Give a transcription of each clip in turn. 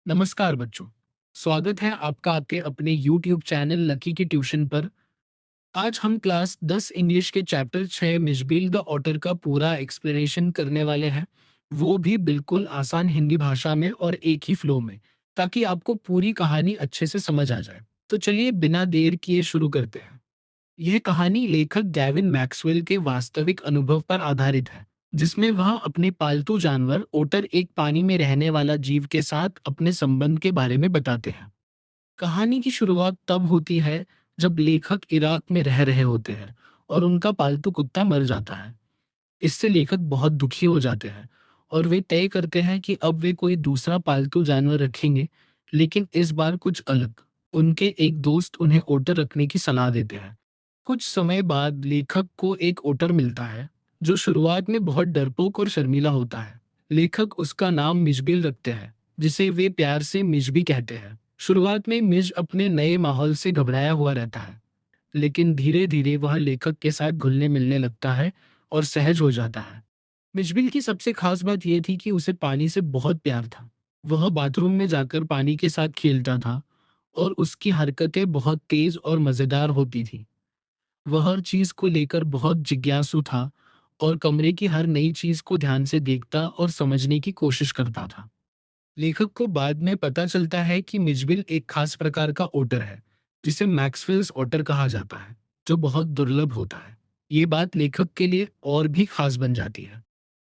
नमस्कार बच्चों। स्वागत है आपका आपके अपने YouTube चैनल लकी की ट्यूशन पर। आज हम क्लास 10 इंग्लिश के चैप्टर 6 मिशबील द ऑटर का पूरा एक्सप्लेनेशन करने वाले हैं। वो भी बिल्कुल आसान हिंदी भाषा में और एक ही फ्लो में, ताकि आपको पूरी कहानी अच्छे से समझ आ जाए। तो चलिए बिना देर किए शुरू करते हैं। यह कहानी लेखक गैविन मैक्सवेल के वास्तविक अनुभव पर आधारित है, जिसमें वह अपने पालतू जानवर ओटर, एक पानी में रहने वाला जीव के साथ अपने संबंध के बारे में बताते हैं। कहानी की शुरुआत तब होती है जब लेखक इराक में रह रहे होते हैं और उनका पालतू कुत्ता मर जाता है। इससे लेखक बहुत दुखी हो जाते हैं और वे तय करते हैं कि अब वे कोई दूसरा पालतू जानवर रखेंगे, लेकिन इस बार कुछ अलग। उनके एक दोस्त उन्हें ओटर रखने की सलाह देते हैं। कुछ समय बाद लेखक को एक ओटर मिलता है, जो शुरुआत में बहुत डरपोक और शर्मीला होता है। लेखक उसका नाम मिशबिल रखते हैं, जिसे वे प्यार से मिशबी कहते हैं। शुरुआत में मिश अपने नए माहौल से घबराया हुआ रहता है, लेकिन धीरे धीरे वह लेखक के साथ घुलने मिलने लगता है और सहज हो जाता है। मिशबिल की सबसे खास बात यह थी कि उसे पानी से बहुत प्यार था। वह बाथरूम में जाकर पानी के साथ खेलता था और उसकी हरकतें बहुत तेज और मजेदार होती थी। वह हर चीज को लेकर बहुत जिज्ञासु था और कमरे की हर नई चीज को ध्यान से देखता और समझने की कोशिश करता था। लेखक को बाद में पता चलता है कि मिशबिल एक खास प्रकार का ओटर है, जिसे मैक्सवेल्स ओटर कहा जाता है, जो बहुत दुर्लभ होता है। ये बात लेखक के लिए और भी खास बन जाती है।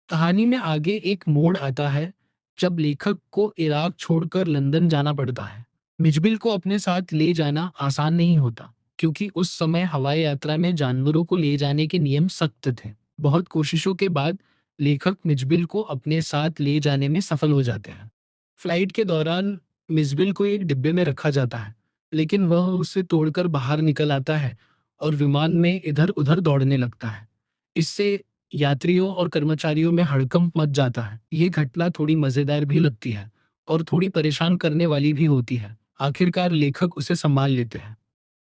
कहानी में आगे एक मोड़ आता है जब लेखक को इराक छोड़कर लंदन जाना पड़ता है। मिशबिल को अपने साथ ले जाना आसान नहीं होता, क्योंकि उस समय हवाई यात्रा में जानवरों को ले जाने के नियम सख्त थे। बहुत कोशिशों के बाद लेखक मिशबिल को अपने साथ ले जाने में सफल हो जाते हैं। फ्लाइट के दौरान मिशबिल को एक डिब्बे में रखा जाता है, लेकिन वह उसे तोड़कर बाहर निकल आता है और विमान में इधर-उधर दौड़ने लगता है। इससे यात्रियों और कर्मचारियों में हड़कंप मच जाता है। ये घटना थोड़ी मजेदार भी लगती है और थोड़ी परेशान करने वाली भी होती है। आखिरकार लेखक उसे संभाल लेते हैं।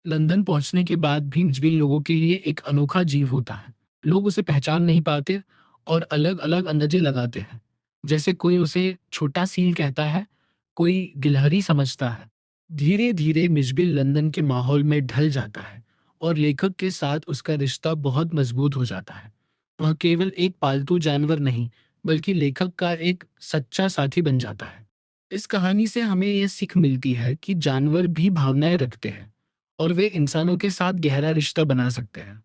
लंदन पहुंचने के बाद भी मिशबिल लोगों के लिए एक अनोखा जीव होता है। लोग उसे पहचान नहीं पाते और अलग-अलग अंदाजे लगाते हैं। जैसे कोई उसे छोटा सील कहता है, कोई गिलहरी समझता है। धीरे-धीरे मिशबिल लंदन के माहौल में ढल जाता है और लेखक के साथ उसका रिश्ता बहुत मजबूत हो जाता है। वह केवल एक पालतू जानवर नहीं, बल्कि लेखक का एक सच्चा साथी बन जाता है। इस कहानी से हमें यह सीख मिलती है कि जानवर भी भावनाएं रखते हैं और वे इंसानों के साथ गहरा रिश्ता बना सकते हैं।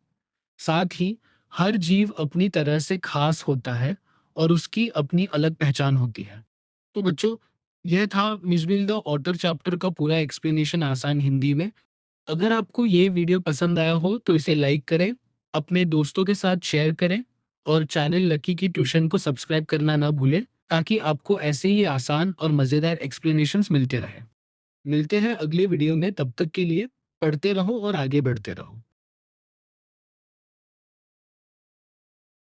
साथ ही हर जीव अपनी तरह से खास होता है और उसकी अपनी अलग पहचान होती है। तो बच्चों, यह था मिशबिल द ऑटर चैप्टर का पूरा एक्सप्लेनेशन आसान हिंदी में। अगर आपको ये वीडियो पसंद आया हो तो इसे लाइक करें, अपने दोस्तों के साथ शेयर करें और चैनल लकी की ट्यूशन को सब्सक्राइब करना ना भूलें, ताकि आपको ऐसे ही आसान और मज़ेदार एक्सप्लेनेशंस मिलते रहें। मिलते हैं अगले वीडियो में, तब तक के लिए पढ़ते रहो और आगे बढ़ते रहो।